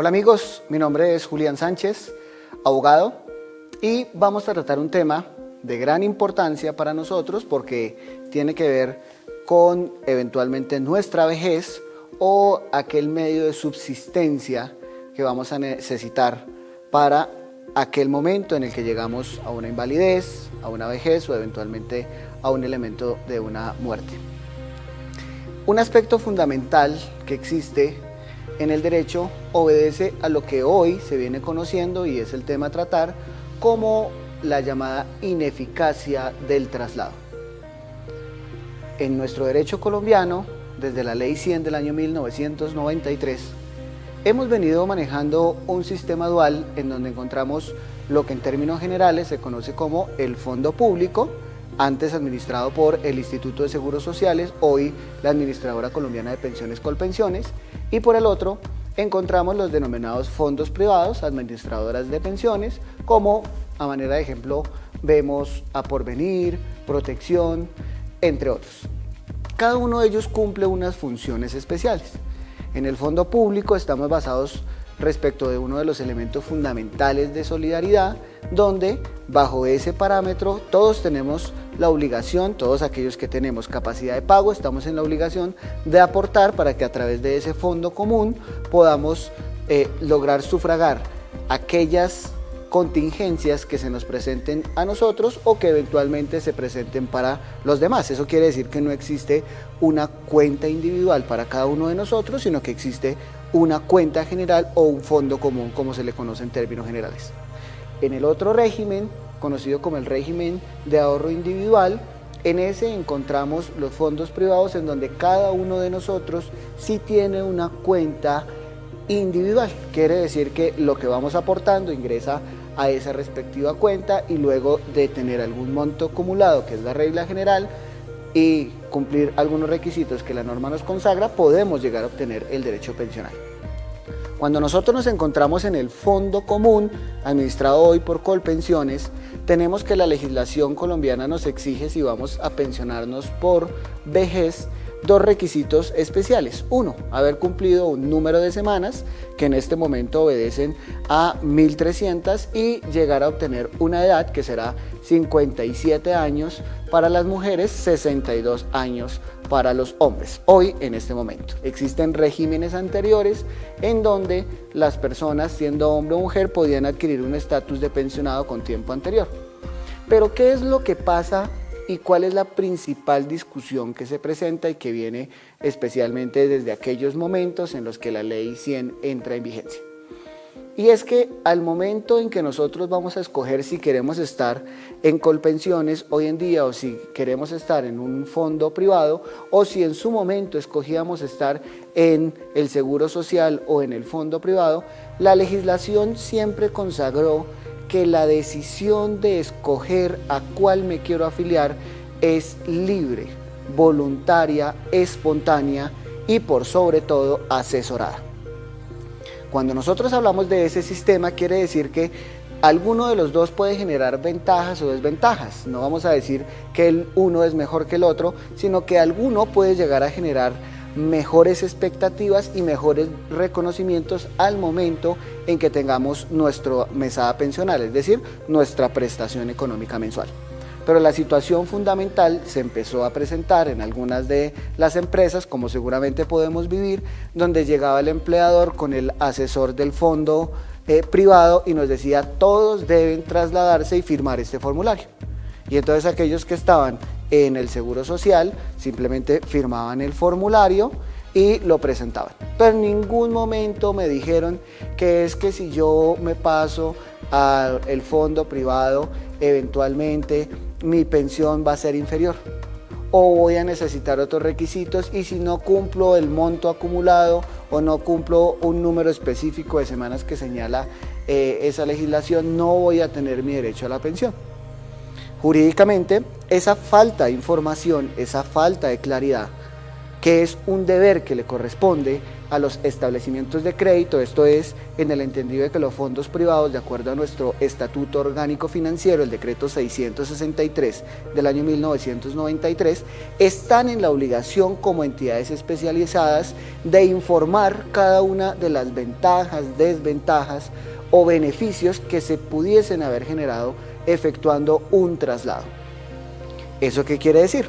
Hola amigos, mi nombre es Julián Sánchez, abogado, y vamos a tratar un tema de gran importancia para nosotros porque tiene que ver con eventualmente nuestra vejez o aquel medio de subsistencia que vamos a necesitar para aquel momento en el que llegamos a una invalidez, a una vejez o eventualmente a un elemento de una muerte. Un aspecto fundamental que existe en el derecho obedece a lo que hoy se viene conociendo y es el tema a tratar como la llamada ineficacia del traslado. En nuestro derecho colombiano, desde la Ley 100 del año 1993, hemos venido manejando un sistema dual en donde encontramos lo que en términos generales se conoce como el fondo público, antes administrado por el Instituto de Seguros Sociales, hoy la Administradora Colombiana de Pensiones Colpensiones, y por el otro encontramos los denominados fondos privados, administradoras de pensiones, como a manera de ejemplo vemos a Porvenir, Protección, entre otros. Cada uno de ellos cumple unas funciones especiales. En el fondo público estamos basados respecto de uno de los elementos fundamentales de solidaridad, donde bajo ese parámetro todos tenemos la obligación, todos aquellos que tenemos capacidad de pago, estamos en la obligación de aportar para que a través de ese fondo común podamos lograr sufragar aquellas contingencias que se nos presenten a nosotros o que eventualmente se presenten para los demás. Eso quiere decir que no existe una cuenta individual para cada uno de nosotros, sino que existe una cuenta general o un fondo común, como se le conoce en términos generales. En el otro régimen, conocido como el régimen de ahorro individual, en ese encontramos los fondos privados en donde cada uno de nosotros sí tiene una cuenta individual. Quiere decir que lo que vamos aportando ingresa a esa respectiva cuenta y luego de tener algún monto acumulado, que es la regla general, y cumplir algunos requisitos que la norma nos consagra, podemos llegar a obtener el derecho pensional. Cuando nosotros nos encontramos en el fondo común, administrado hoy por Colpensiones, tenemos que la legislación colombiana nos exige, si vamos a pensionarnos por vejez, dos requisitos especiales. Uno, haber cumplido un número de semanas que en este momento obedecen a 1.300 y llegar a obtener una edad que será 57 años para las mujeres, 62 años para los hombres. Hoy, en este momento, existen regímenes anteriores en donde las personas, siendo hombre o mujer, podían adquirir un estatus de pensionado con tiempo anterior. Pero, ¿qué es lo que pasa y cuál es la principal discusión que se presenta y que viene especialmente desde aquellos momentos en los que la Ley 100 entra en vigencia? Y es que al momento en que nosotros vamos a escoger si queremos estar en Colpensiones hoy en día o si queremos estar en un fondo privado o si en su momento escogíamos estar en el Seguro Social o en el fondo privado, la legislación siempre consagró que la decisión de escoger a cuál me quiero afiliar es libre, voluntaria, espontánea y por sobre todo asesorada. Cuando nosotros hablamos de ese sistema, quiere decir que alguno de los dos puede generar ventajas o desventajas. No vamos a decir que el uno es mejor que el otro, sino que alguno puede llegar a generar mejores expectativas y mejores reconocimientos al momento en que tengamos nuestra mesada pensional, es decir, nuestra prestación económica mensual. Pero la situación fundamental se empezó a presentar en algunas de las empresas, como seguramente podemos vivir, donde llegaba el empleador con el asesor del fondo privado y nos decía todos deben trasladarse y firmar este formulario. Y entonces aquellos que estaban en el Seguro Social simplemente firmaban el formulario y lo presentaban. Pero en ningún momento me dijeron que es que si yo me paso al fondo privado, eventualmente mi pensión va a ser inferior o voy a necesitar otros requisitos y si no cumplo el monto acumulado o no cumplo un número específico de semanas que señala esa legislación, no voy a tener mi derecho a la pensión. Jurídicamente, esa falta de información, esa falta de claridad, que es un deber que le corresponde a los establecimientos de crédito, esto es, en el entendido de que los fondos privados, de acuerdo a nuestro Estatuto Orgánico Financiero, el decreto 663 del año 1993, están en la obligación como entidades especializadas de informar cada una de las ventajas, desventajas o beneficios que se pudiesen haber generado efectuando un traslado. ¿Eso qué quiere decir?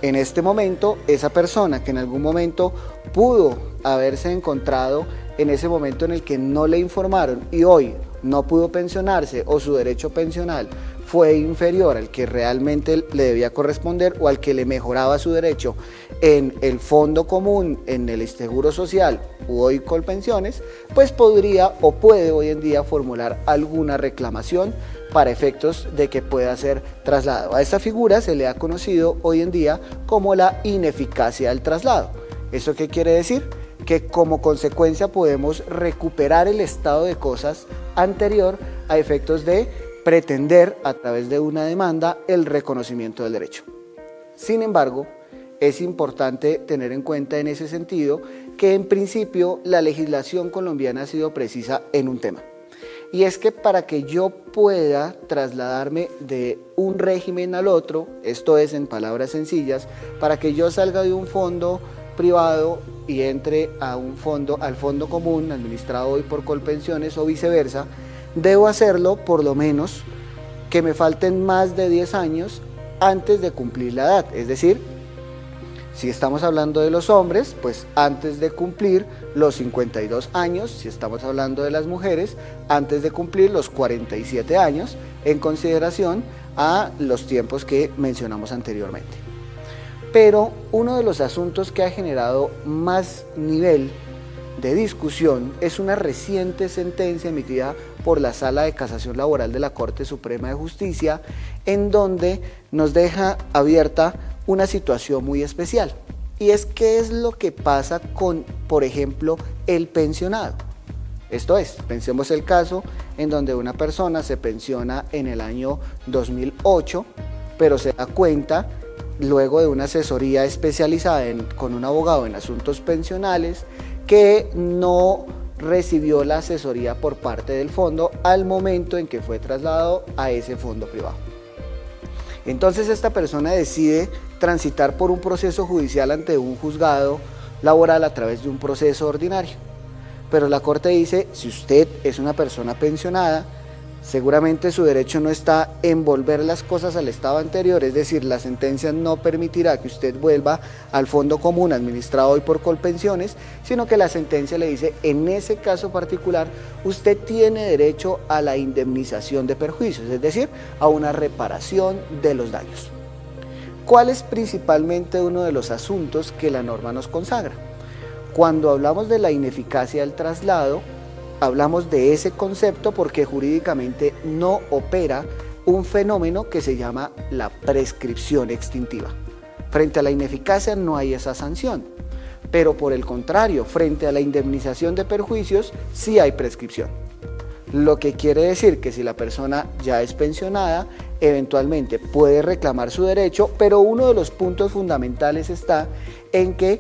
En este momento, esa persona que en algún momento pudo haberse encontrado en ese momento en el que no le informaron y hoy no pudo pensionarse o su derecho pensional fue inferior al que realmente le debía corresponder o al que le mejoraba su derecho en el fondo común, en el seguro social u hoy Colpensiones, pues podría o puede hoy en día formular alguna reclamación para efectos de que pueda ser trasladado. A esta figura se le ha conocido hoy en día como la ineficacia del traslado. ¿Eso qué quiere decir? Que como consecuencia podemos recuperar el estado de cosas anterior a efectos de pretender a través de una demanda el reconocimiento del derecho. Sin embargo, es importante tener en cuenta en ese sentido que en principio la legislación colombiana ha sido precisa en un tema. Y es que para que yo pueda trasladarme de un régimen al otro, esto es en palabras sencillas, para que yo salga de un fondo privado y entre al fondo común administrado hoy por Colpensiones o viceversa, debo hacerlo por lo menos que me falten más de 10 años antes de cumplir la edad, es decir, si estamos hablando de los hombres, pues antes de cumplir los 52 años, si estamos hablando de las mujeres, antes de cumplir los 47 años, en consideración a los tiempos que mencionamos anteriormente. Pero uno de los asuntos que ha generado más nivel de discusión es una reciente sentencia emitida por la Sala de Casación Laboral de la Corte Suprema de Justicia, en donde nos deja abierta una situación muy especial, y es qué es lo que pasa con, por ejemplo, el pensionado. Esto es, pensemos el caso en donde una persona se pensiona en el año 2008, pero se da cuenta luego de una asesoría especializada con un abogado en asuntos pensionales que no recibió la asesoría por parte del fondo al momento en que fue trasladado a ese fondo privado. Entonces esta persona decide transitar por un proceso judicial ante un juzgado laboral a través de un proceso ordinario. Pero la Corte dice, si usted es una persona pensionada, seguramente su derecho no está en volver las cosas al estado anterior, es decir, la sentencia no permitirá que usted vuelva al fondo común administrado hoy por Colpensiones, sino que la sentencia le dice, en ese caso particular, usted tiene derecho a la indemnización de perjuicios, es decir, a una reparación de los daños. ¿Cuál es principalmente uno de los asuntos que la norma nos consagra? Cuando hablamos de la ineficacia del traslado, hablamos de ese concepto porque jurídicamente no opera un fenómeno que se llama la prescripción extintiva. Frente a la ineficacia no hay esa sanción, pero por el contrario, frente a la indemnización de perjuicios sí hay prescripción. Lo que quiere decir que si la persona ya es pensionada, eventualmente puede reclamar su derecho, pero uno de los puntos fundamentales está en que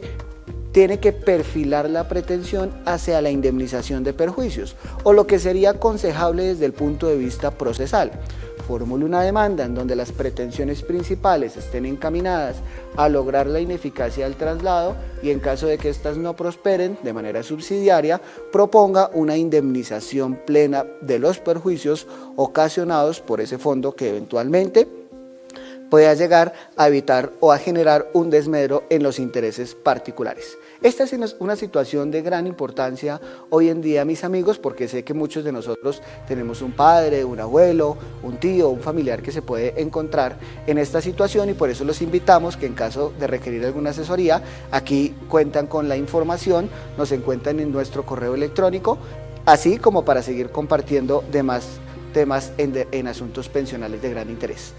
tiene que perfilar la pretensión hacia la indemnización de perjuicios, o lo que sería aconsejable desde el punto de vista procesal. Formule una demanda en donde las pretensiones principales estén encaminadas a lograr la ineficacia del traslado y en caso de que éstas no prosperen de manera subsidiaria, proponga una indemnización plena de los perjuicios ocasionados por ese fondo que eventualmente pueda llegar a evitar o a generar un desmedro en los intereses particulares. Esta es una situación de gran importancia hoy en día, mis amigos, porque sé que muchos de nosotros tenemos un padre, un abuelo, un tío, un familiar que se puede encontrar en esta situación y por eso los invitamos que en caso de requerir alguna asesoría, aquí cuentan con la información, nos encuentran en nuestro correo electrónico, así como para seguir compartiendo demás temas en asuntos pensionales de gran interés.